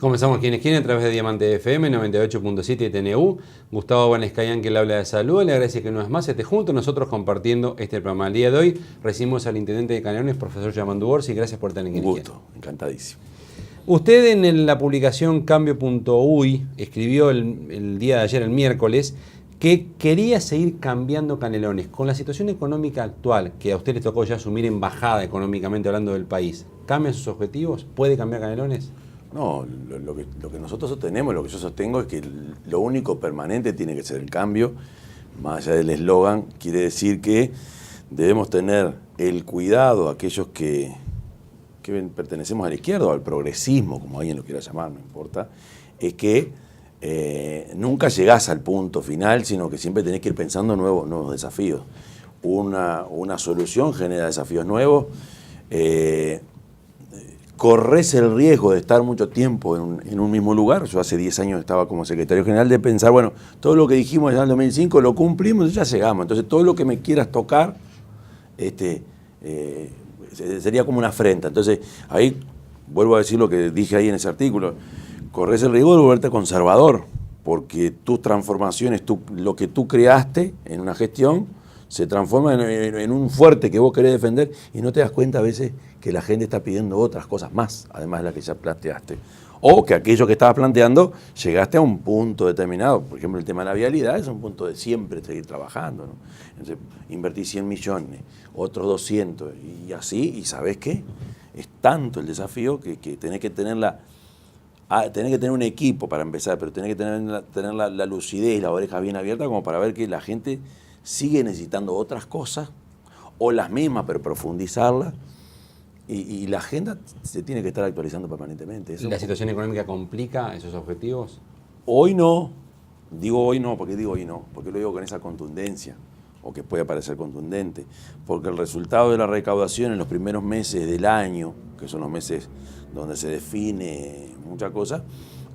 Comenzamos quienes quieren a través de Diamante FM 98.7 TNU. Gustavo Banescayan, que le habla de salud, le agradece que una vez más esté junto a nosotros compartiendo este programa. El día de hoy recibimos al intendente de Canelones, profesor Yamandu Orsi. Gracias por estar en quienes quieren. Un gusto, encantadísimo. Usted en la publicación Cambio.uy escribió el día de ayer, el miércoles, que quería seguir cambiando Canelones. Con la situación económica actual, que a usted le tocó ya asumir embajada económicamente hablando del país, ¿cambian sus objetivos? ¿Puede cambiar Canelones? No, lo que nosotros sostenemos, lo que yo sostengo es que lo único permanente tiene que ser el cambio. Más allá del eslogan, quiere decir que debemos tener el cuidado, aquellos que pertenecemos a la izquierda o al progresismo, como alguien lo quiera llamar, no importa, es que nunca llegás al punto final, sino que siempre tenés que ir pensando nuevos desafíos. Una solución genera desafíos nuevos. Corres el riesgo de estar mucho tiempo en un mismo lugar. Yo hace 10 años estaba como secretario general, de pensar, bueno, todo lo que dijimos en el 2005 lo cumplimos y ya llegamos. Entonces todo lo que me quieras tocar sería como una afrenta. Entonces ahí vuelvo a decir lo que dije ahí en ese artículo. Corres el riesgo de volverte conservador, porque tus transformaciones, lo que tú creaste en una gestión, se transforma en un fuerte que vos querés defender y no te das cuenta a veces que la gente está pidiendo otras cosas más, además de las que ya planteaste. O que aquello que estabas planteando llegaste a un punto determinado. Por ejemplo, el tema de la vialidad es un punto de siempre seguir trabajando, ¿no? Entonces, invertí 100 millones, otros 200 y así, y ¿sabés qué? Es tanto el desafío que tenés que tener un equipo para empezar, pero tenés que tener la lucidez y la oreja bien abierta como para ver que la gente sigue necesitando otras cosas, o las mismas, pero profundizarlas, y la agenda se tiene que estar actualizando permanentemente. ¿La situación económica complica esos objetivos? Hoy no, digo hoy no, porque lo digo con esa contundencia, o que puede parecer contundente, porque el resultado de la recaudación en los primeros meses del año, que son los meses donde se define mucha cosa,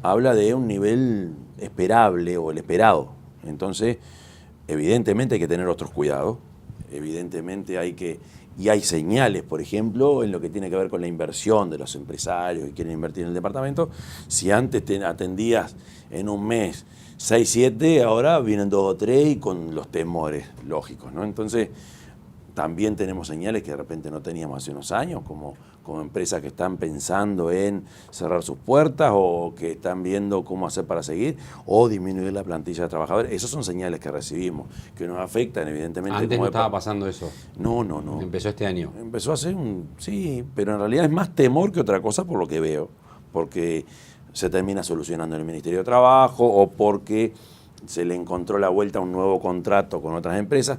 habla de un nivel esperable o el esperado. Entonces, evidentemente hay que tener otros cuidados, evidentemente hay señales, por ejemplo, en lo que tiene que ver con la inversión de los empresarios que quieren invertir en el departamento. Si antes te atendías en un mes 6, 7, ahora vienen 2 o 3 y con los temores lógicos, ¿no? Entonces, también tenemos señales que de repente no teníamos hace unos años, como empresas que están pensando en cerrar sus puertas o que están viendo cómo hacer para seguir o disminuir la plantilla de trabajadores. Esas son señales que recibimos, que nos afectan evidentemente. Antes no estaba pasando eso. No. Empezó este año. Empezó hace sí, pero en realidad es más temor que otra cosa por lo que veo, porque se termina solucionando en el Ministerio de Trabajo o porque se le encontró la vuelta a un nuevo contrato con otras empresas.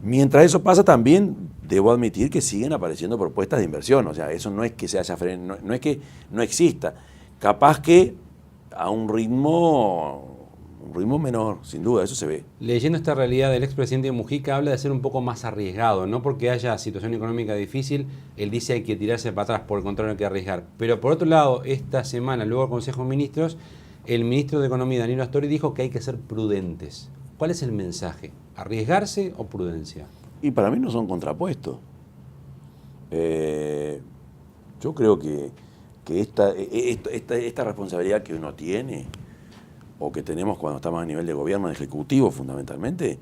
Mientras eso pasa, también debo admitir que siguen apareciendo propuestas de inversión. O sea, eso no es que se haya frenado, no es que no exista. Capaz que a un ritmo menor, sin duda, eso se ve. Leyendo esta realidad del expresidente Mujica, habla de ser un poco más arriesgado, no porque haya situación económica difícil, él dice hay que tirarse para atrás, por el contrario hay que arriesgar. Pero por otro lado, esta semana, luego del Consejo de Ministros, el ministro de Economía, Danilo Astori, dijo que hay que ser prudentes. ¿Cuál es el mensaje? ¿Arriesgarse o prudencia? Y para mí no son contrapuestos. Yo creo que esta responsabilidad que uno tiene, o que tenemos cuando estamos a nivel de gobierno ejecutivo fundamentalmente,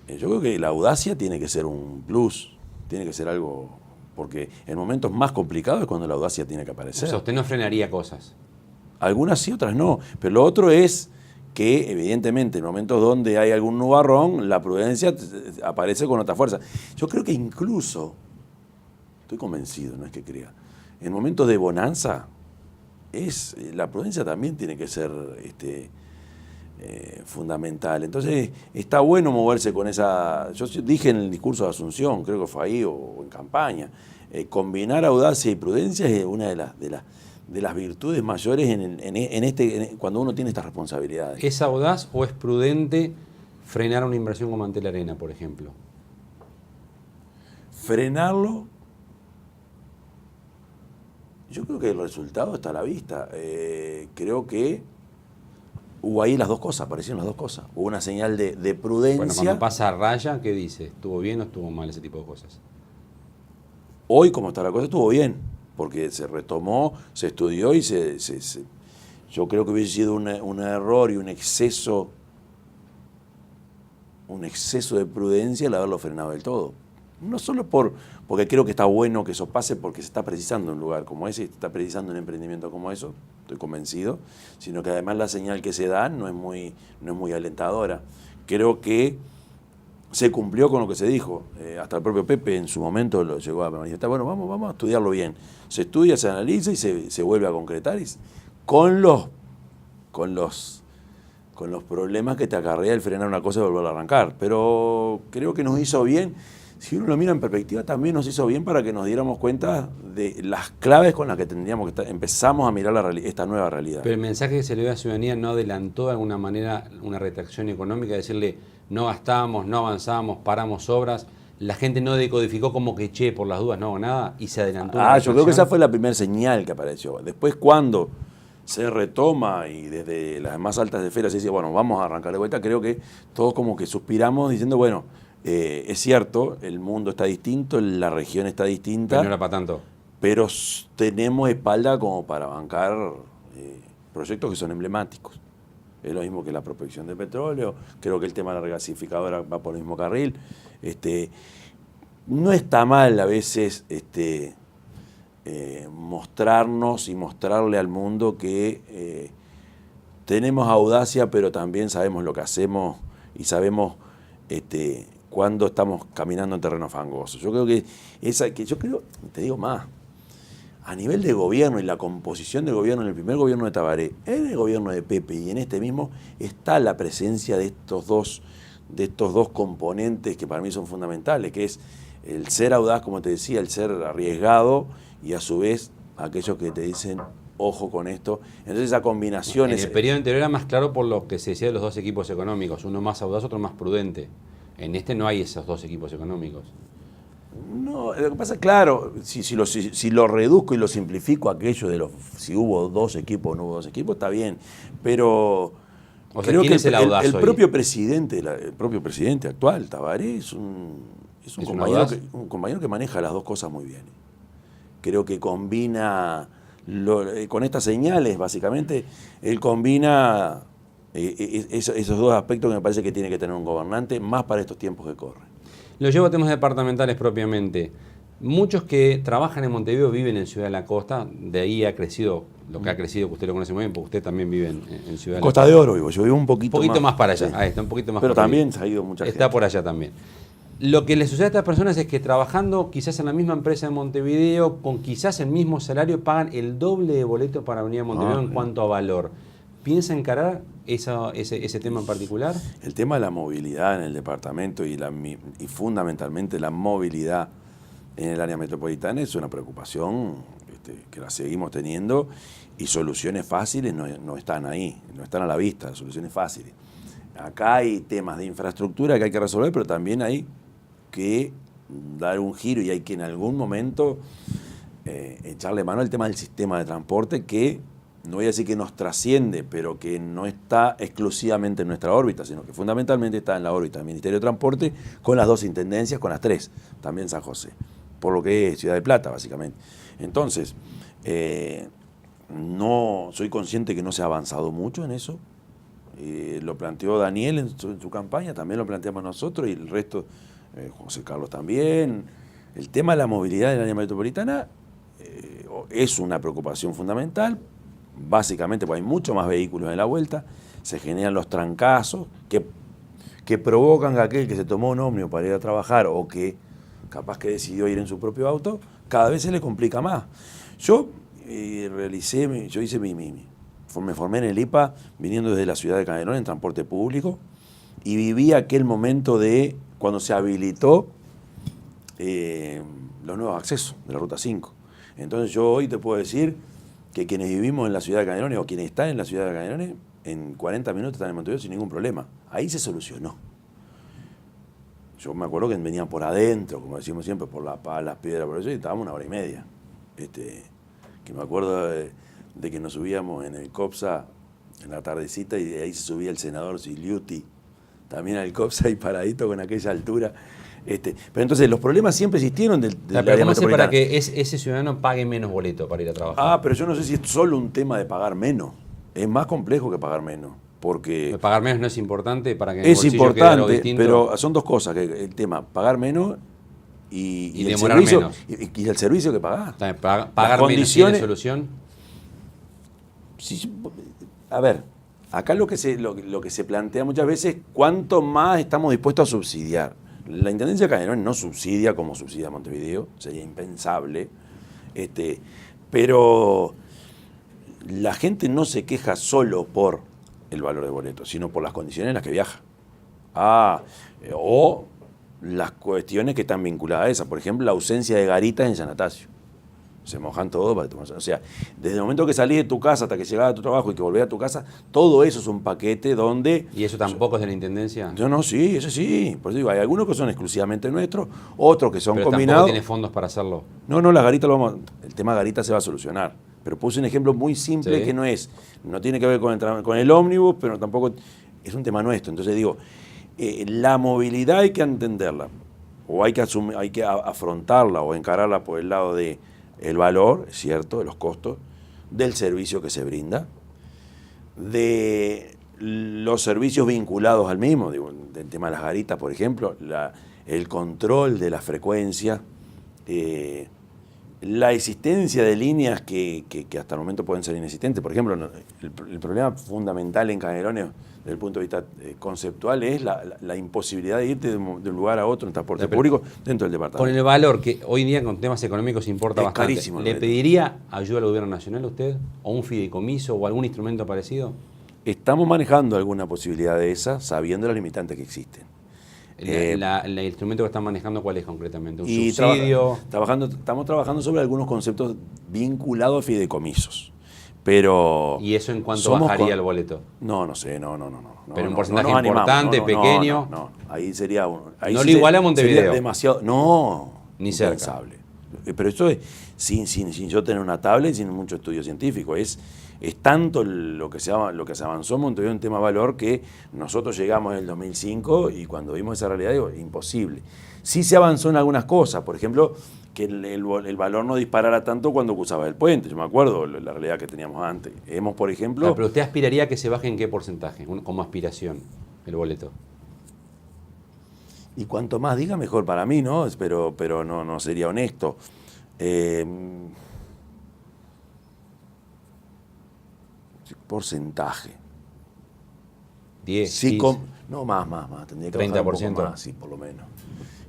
yo creo que la audacia tiene que ser un plus, tiene que ser algo, porque en momentos más complicados es cuando la audacia tiene que aparecer. O sea, usted no frenaría cosas. Algunas sí, otras no, pero lo otro es que evidentemente en momentos donde hay algún nubarrón, la prudencia aparece con otra fuerza. Yo creo que incluso, estoy convencido, no es que crea, en momentos de bonanza, la prudencia también tiene que ser fundamental. Entonces está bueno moverse con esa. Yo dije en el discurso de Asunción, creo que fue ahí o en campaña, combinar audacia y prudencia es una de las virtudes mayores cuando uno tiene estas responsabilidades. ¿Es audaz o es prudente frenar una inversión como Antel Arena, por ejemplo? Frenarlo, yo creo que el resultado está a la vista. Creo que hubo ahí las dos cosas, aparecieron las dos cosas. Hubo una señal de prudencia. Bueno, cuando pasa a raya, ¿qué dice? ¿Estuvo bien o estuvo mal ese tipo de cosas? Hoy, como está la cosa, estuvo bien, porque se retomó, se estudió y Yo creo que hubiese sido un error y un exceso de prudencia el haberlo frenado del todo. No solo porque creo que está bueno que eso pase porque se está precisando un lugar como ese, se está precisando un emprendimiento como eso, estoy convencido, sino que además la señal que se da no es muy alentadora. Creo que se cumplió con lo que se dijo. Hasta el propio Pepe en su momento lo llegó a manifestar. Bueno, vamos a estudiarlo bien. Se estudia, se analiza y se vuelve a concretar con los problemas que te acarrea el frenar una cosa y volver a arrancar. Pero creo que nos hizo bien. Si uno lo mira en perspectiva, también nos hizo bien para que nos diéramos cuenta de las claves con las que tendríamos que estar. Empezamos a mirar esta nueva realidad. Pero el mensaje que se le dio a la ciudadanía no adelantó de alguna manera una retracción económica, decirle no gastamos, no avanzamos, paramos obras. La gente no decodificó como que por las dudas no hago nada y se adelantó. Yo creo que esa fue la primera señal que apareció. Después cuando se retoma y desde las más altas esferas se dice, bueno, vamos a arrancar de vuelta, creo que todos como que suspiramos diciendo, bueno, es cierto, el mundo está distinto, la región está distinta. Pero no era para tanto. Pero tenemos espalda como para bancar proyectos que son emblemáticos. Es lo mismo que la prospección de petróleo, creo que el tema de la regasificadora va por el mismo carril. No está mal a veces mostrarnos y mostrarle al mundo que tenemos audacia, pero también sabemos lo que hacemos y sabemos cuando estamos caminando en terreno fangoso. Yo creo te digo más, a nivel de gobierno y la composición del gobierno, en el primer gobierno de Tabaré, en el gobierno de Pepe y en este mismo, está la presencia de estos dos componentes que para mí son fundamentales, que es el ser audaz, como te decía, el ser arriesgado y a su vez aquellos que te dicen ojo con esto. Entonces esa combinación en el periodo anterior era más claro por lo que se decía de los dos equipos económicos, uno más audaz, otro más prudente. En este no hay esos dos equipos económicos. No, lo que pasa es claro, si lo reduzco y lo simplifico aquello de si hubo dos equipos o no hubo dos equipos, está bien, pero creo que el propio presidente actual, Tabaré, es un compañero que maneja las dos cosas muy bien. Creo que combina, con estas señales básicamente, él combina esos dos aspectos que me parece que tiene que tener un gobernante, más para estos tiempos que corren. Lo llevo a temas departamentales propiamente. Muchos que trabajan en Montevideo viven en Ciudad de la Costa, de ahí ha crecido lo que ha crecido, que usted lo conoce muy bien, porque usted también vive en Ciudad de la Costa. Costa de Oro vivo, yo vivo un poquito más para allá, sí. Ahí está, un poquito más. Pero también se ha ido mucha gente. Está por allá también. Lo que le sucede a estas personas es que trabajando quizás en la misma empresa de Montevideo, con quizás el mismo salario, pagan el doble de boleto para venir a Montevideo en cuanto a valor. ¿Piensa encarar ese tema en particular? El tema de la movilidad en el departamento y fundamentalmente la movilidad en el área metropolitana es una preocupación que la seguimos teniendo y soluciones fáciles no están ahí, no están a la vista, soluciones fáciles. Acá hay temas de infraestructura que hay que resolver, pero también hay que dar un giro y hay que en algún momento echarle mano al tema del sistema de transporte que no voy a decir que nos trasciende, pero que no está exclusivamente en nuestra órbita, sino que fundamentalmente está en la órbita del Ministerio de Transporte, con las dos intendencias, con las tres, también San José, por lo que es Ciudad de Plata, básicamente. Entonces, no soy consciente que no se ha avanzado mucho en eso. Lo planteó Daniel en su campaña, también lo planteamos nosotros y el resto, José Carlos también. El tema de la movilidad en la área metropolitana es una preocupación fundamental, básicamente porque hay mucho más vehículos en la vuelta, se generan los trancazos que provocan que aquel que se tomó un ómnibus para ir a trabajar o que capaz que decidió ir en su propio auto, cada vez se le complica más. Yo me formé en el IPA viniendo desde la ciudad de Canelones en transporte público y viví aquel momento de cuando se habilitó los nuevos accesos de la Ruta 5. Entonces yo hoy te puedo decir que quienes vivimos en la ciudad de Canelones o quienes están en la ciudad de Canelones, en 40 minutos están en Montevideo sin ningún problema. Ahí se solucionó. Yo me acuerdo que venían por adentro, como decimos siempre, por las palas, piedras, por eso, y estábamos 1 hora y media. Que me acuerdo de que nos subíamos en el COPSA en la tardecita y de ahí se subía el senador Siliuti, también al COPSA y paradito con aquella altura. Pero entonces los problemas siempre existieron del pero ¿cómo hace para que ese ciudadano pague menos boleto para ir a trabajar? Pero yo no sé si es solo un tema de pagar menos. Es más complejo que pagar menos. Porque pagar menos no es importante para que en el es bolsillo quede algo importante, distinto. pero son dos cosas, que el tema, pagar menos y el demorar servicio, menos. y el servicio que pagás. También, pagar Las menos condiciones- tiene solución. Sí, a ver, acá lo que se plantea muchas veces es cuánto más estamos dispuestos a subsidiar. La Intendencia de Canelones no subsidia como subsidia Montevideo, sería impensable, pero la gente no se queja solo por el valor del boleto, sino por las condiciones en las que viaja. O las cuestiones que están vinculadas a esas, por ejemplo, la ausencia de garitas en San Atasio. Se mojan todo para tomar. O sea, desde el momento que salís de tu casa hasta que llegás a tu trabajo y que volvés a tu casa, todo eso es un paquete donde... ¿Y eso tampoco es de la Intendencia? No, sí, eso sí. Por eso digo, hay algunos que son exclusivamente nuestros, otros que son Pero combinados. tampoco tiene fondos para hacerlo. No, las garitas el tema garita se va a solucionar. Pero puse un ejemplo muy simple Sí. que no tiene que ver con el ómnibus, pero tampoco es un tema nuestro. Entonces digo, la movilidad hay que entenderla, o hay que afrontarla o encararla por el lado de el valor, es cierto, de los costos, del servicio que se brinda, de los servicios vinculados al mismo, digo, del tema de las garitas, por ejemplo, el control de la frecuencia, la existencia de líneas que hasta el momento pueden ser inexistentes. Por ejemplo, el problema fundamental en Canelones, desde el punto de vista conceptual, es la imposibilidad de irte de un lugar a otro en transporte público dentro del departamento. Con el valor que hoy en día con temas económicos importa Es bastante, carísimo el ¿le boleto. pediría ayuda al gobierno nacional a usted? ¿O un fideicomiso o algún instrumento parecido? Estamos manejando alguna posibilidad de esa, sabiendo las limitantes que existen. ¿El instrumento que están manejando cuál es concretamente? ¿Un Y subsidio? estamos trabajando sobre algunos conceptos vinculados a fideicomisos. Pero ¿Y eso en cuánto somos bajaría el boleto? No sé, no. Pero un no, porcentaje nos animamos, importante, pequeño. No, ahí sería... Ahí No sí lo iguala a Montevideo. sería demasiado... No, Ni cerca. impensable. Pero esto es sin yo tener una tabla y sin mucho estudio científico. Es tanto lo que se avanzó en Montevideo en tema valor que nosotros llegamos en el 2005 y cuando vimos esa realidad, digo, imposible. Sí se avanzó en algunas cosas, por ejemplo, que el valor no disparara tanto cuando cruzaba el puente. Yo me acuerdo la realidad que teníamos antes. Hemos, por ejemplo... Claro, pero usted aspiraría a que se baje en qué porcentaje, como aspiración, el boleto. Y cuanto más diga, mejor para mí, ¿no? Pero no sería honesto. Porcentaje. 10, Sí, 15. no, más. Tendría que bajar un 30%. poco más, sí, por lo menos.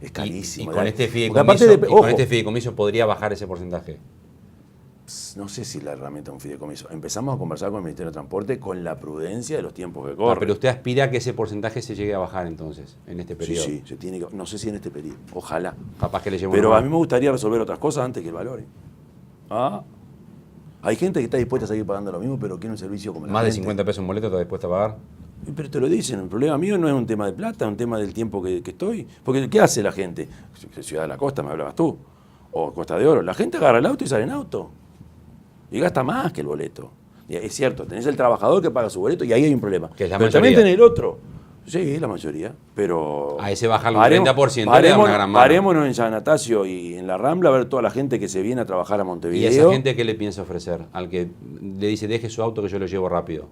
Es carísimo. Y con este Porque aparte fideicomiso, ojo, con este fideicomiso podría bajar ese porcentaje. no sé si la herramienta es un fideicomiso. Empezamos a conversar con el Ministerio de Transporte con la prudencia de los tiempos que corren. Pero usted aspira a que ese porcentaje se llegue a bajar entonces, en este periodo. Sí, se tiene que, no sé si en este periodo, ojalá. Capaz que le lleve Pero uno a más. mí me gustaría resolver otras cosas antes que el valor. Hay gente que está dispuesta a seguir pagando lo mismo, pero quiere un servicio como la Más de gente. 50 pesos un boleto está dispuesto a pagar. Pero te lo dicen, el problema mío no es un tema de plata, es un tema del tiempo que estoy. Porque ¿qué hace la gente? Ciudad de la Costa, me hablabas tú. O Costa de Oro. La gente agarra el auto y sale en auto. Y gasta más que el boleto. Y es cierto, tenés el trabajador que paga su boleto y ahí hay un problema. Que es la pero también mayoría. tenés el otro. Sí, la mayoría. Pero... A ese bajarlo un 30% le da una gran mano. Parémonos en San Atasio y en la Rambla a ver toda la gente que se viene a trabajar a ¿Y Montevideo. a esa gente qué le piensa ofrecer? Al que le dice, deje su auto que yo lo llevo rápido.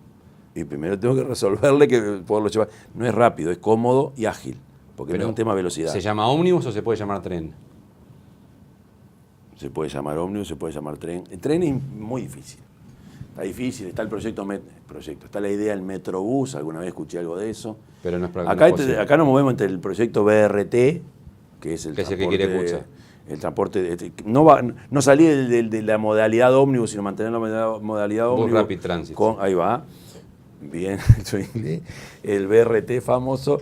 Y primero tengo que resolverle que poderlo llevar. No es rápido, es cómodo y ágil. Porque no es un tema de velocidad. ¿Se llama ómnibus o se puede llamar tren? Se puede llamar ómnibus, se puede llamar tren. El tren es muy difícil. Está difícil, está el proyecto, está la idea del Metrobús, alguna vez escuché algo de eso. Pero no es Acá nos movemos entre el proyecto BRT, que es el Que es el que transporte, quiere Cucha. el transporte, no salir de la modalidad ómnibus, sino mantener la modalidad Bus ómnibus. Rapid Transit. Ahí va, bien, soy inglés. El BRT famoso,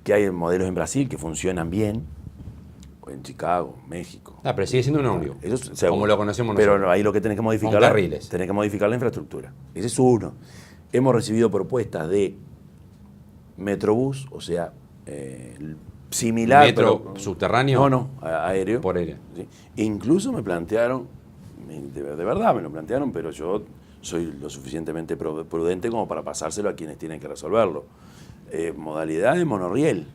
que hay modelos en Brasil que funcionan bien, o en Chicago, México. Pero sigue siendo un ómnibus, Eso es seguro. como lo conocemos Pero nosotros. ahí lo que tenés que modificar, Con carriles. tenés que modificar la infraestructura. Ese es uno. Hemos recibido propuestas de Metrobús, o sea, similar. ¿Metro pero, subterráneo? No, aéreo. Por aire. ¿Sí? Incluso me plantearon, de verdad me lo plantearon, pero yo soy lo suficientemente prudente como para pasárselo a quienes tienen que resolverlo. Modalidad de monorriel.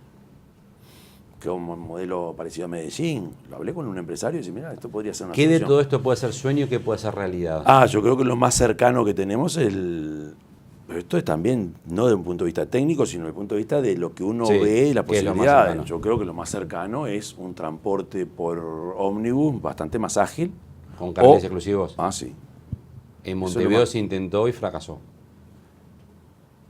que es un modelo parecido a Medellín. Lo hablé con un empresario y dice, mira, esto podría ser una ¿Qué de solución. todo esto puede ser sueño y qué puede ser realidad? Yo creo que lo más cercano que tenemos es pero esto es también, no desde un punto de vista técnico, sino desde el punto de vista de lo que uno Sí, ve y las ¿qué es lo más posibilidades. cercano? Yo creo que lo más cercano es un transporte por ómnibus bastante más ágil. ¿Con carriles exclusivos? Sí. En Montevideo se intentó y fracasó.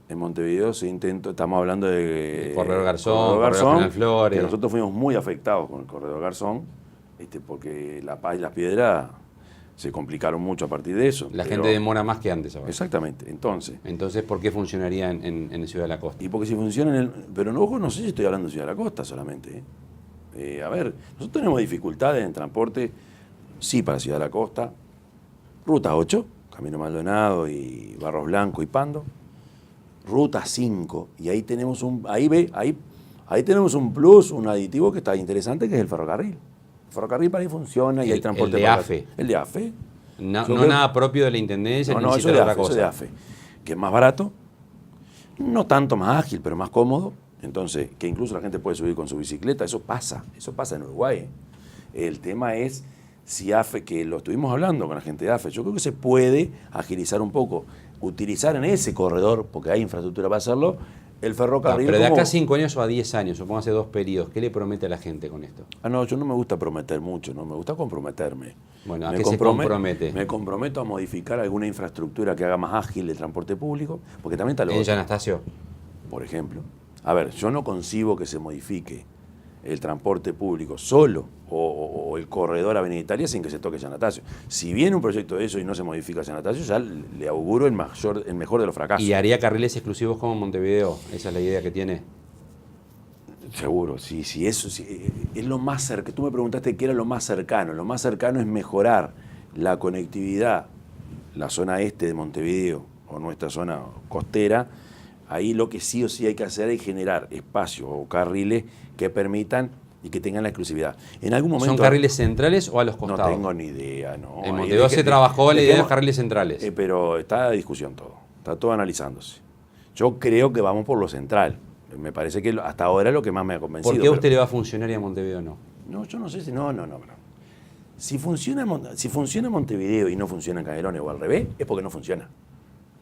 En Montevideo se intentó, estamos hablando de Corredor Garzón, Corredor General Flores. que nosotros fuimos muy afectados con el Corredor Garzón, porque La Paz y Las Piedras se complicaron mucho a partir de eso. La gente demora más que antes ahora. Exactamente, entonces, ¿por qué funcionaría en Ciudad de la Costa? y porque si funciona pero no, ojo, no sé si estoy hablando de Ciudad de la Costa solamente. A ver, nosotros tenemos dificultades en transporte, sí, para Ciudad de la Costa, Ruta 8, Camino Maldonado y Barros Blanco y Pando, Ruta 5, y ahí tenemos ahí tenemos un plus, un aditivo que está interesante, que es el ferrocarril. El ferrocarril para ahí funciona y hay transporte. El de AFE. El de AFE. No nada propio de la Intendencia, ni eso siquiera otra cosa. Eso de AFE, que es más barato, no tanto más ágil, pero más cómodo. Entonces, que incluso la gente puede subir con su bicicleta, eso pasa en Uruguay. El tema es si AFE, que lo estuvimos hablando con la gente de AFE, yo creo que se puede agilizar un poco, utilizar en ese corredor, porque hay infraestructura para hacerlo, el ferrocarril. Pero de acá a 5 años o a 10 años, supongamos 2 periodos, ¿qué le promete a la gente con esto? No, yo no me gusta prometer mucho, no me gusta comprometerme. Bueno, ¿a qué se compromete? Me comprometo a modificar alguna infraestructura que haga más ágil el transporte público, porque también está lo ¿En Anastasio? Por ejemplo. A ver, yo no concibo que se modifique el transporte público solo o el corredor Avenida Italia sin que se toque San Anastasio. Si viene un proyecto de eso y no se modifica San Anastasio, ya le auguro el mejor de los fracasos. ¿Y haría carriles exclusivos como Montevideo? Esa es la idea que tiene. Seguro, sí, eso sí, es lo más cercano. Tú me preguntaste qué era lo más cercano. Lo más cercano es mejorar la conectividad, la zona este de Montevideo o nuestra zona costera. Ahí lo que sí o sí hay que hacer es generar espacios o carriles que permitan y que tengan la exclusividad. En algún momento, ¿son carriles centrales o a los costados? No tengo ni idea, no. En Montevideo se trabajó la idea de carriles centrales. Pero está a discusión todo, está todo analizándose. Yo creo que vamos por lo central. Me parece que hasta ahora es lo que más me ha convencido. ¿Por qué a usted le va a funcionar y a Montevideo no? No, yo no sé si... No. Si funciona Montevideo y no funciona en Canelones o al revés, es porque no funciona.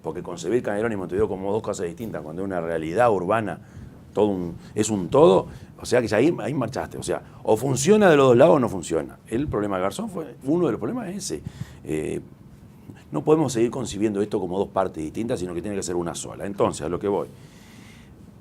Porque concebir Canelones y Montevideo como dos cosas distintas, cuando es una realidad urbana, es un todo, o sea que ya ahí marchaste. O sea, o funciona de los dos lados o no funciona. El problema de Garzón uno de los problemas es ese. No podemos seguir concibiendo esto como dos partes distintas, sino que tiene que ser una sola. Entonces, a lo que voy.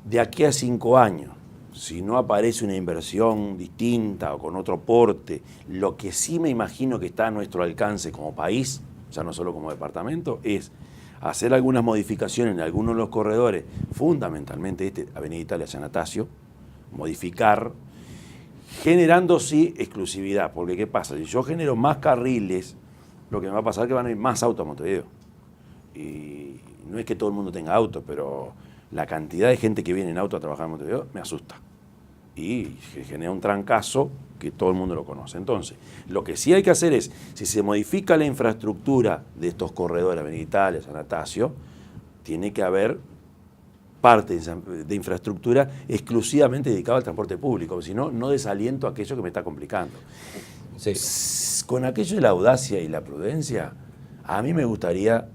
De aquí a 5 años, si no aparece una inversión distinta o con otro porte, lo que sí me imagino que está a nuestro alcance como país, ya no solo como departamento, es hacer algunas modificaciones en algunos de los corredores, fundamentalmente Avenida Italia San Anastasio, modificar, generando sí exclusividad, porque ¿qué pasa? Si yo genero más carriles, lo que me va a pasar es que van a ir más autos a Montevideo. Y no es que todo el mundo tenga auto, pero la cantidad de gente que viene en auto a trabajar en Montevideo me asusta. Y genera un trancazo que todo el mundo lo conoce. Entonces, lo que sí hay que hacer es, si se modifica la infraestructura de estos corredores, Avenida Italia, San Anastasio, tiene que haber parte de infraestructura exclusivamente dedicada al transporte público, porque si no, no desaliento aquello que me está complicando. Sí. Con aquello de la audacia y la prudencia, a mí me gustaría,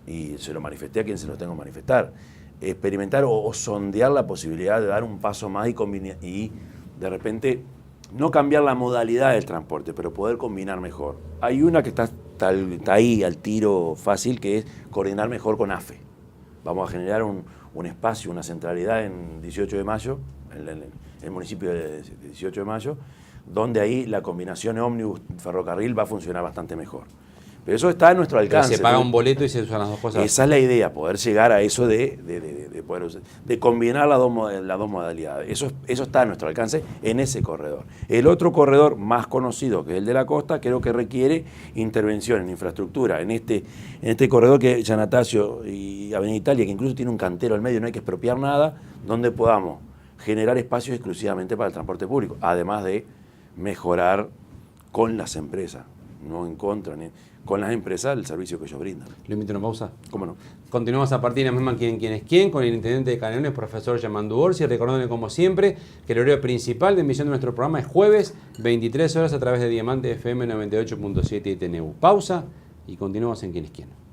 y se lo manifesté a quien se lo tengo que manifestar, experimentar o sondear la posibilidad de dar un paso más y de repente no cambiar la modalidad del transporte, pero poder combinar mejor. Hay una que está ahí al tiro fácil, que es coordinar mejor con AFE. Vamos a generar un espacio, una centralidad en 18 de mayo, en el municipio de 18 de mayo, donde ahí la combinación ómnibus-ferrocarril va a funcionar bastante mejor. Pero eso está a nuestro alcance. Pero se paga un boleto y se usan las dos cosas. Esa es la idea, poder llegar a eso de combinar las dos modalidades. Eso está a nuestro alcance en ese corredor. El otro corredor más conocido, que es el de la costa, creo que requiere intervención en infraestructura. En este corredor que es San Anastasio y Avenida Italia, que incluso tiene un cantero al medio, no hay que expropiar nada, donde podamos generar espacios exclusivamente para el transporte público, además de mejorar con las empresas, no en contra, con las empresas el servicio que ellos brindan. Lo invito a una pausa. ¿Cómo no? Continuamos a partir de la misma quién es quién, con el intendente de Canelones, profesor Yamandu Orsi, recordándole como siempre que el horario principal de emisión de nuestro programa es jueves, 23 horas a través de Diamante FM 98.7 y TNU. Pausa y continuamos en quién es quién.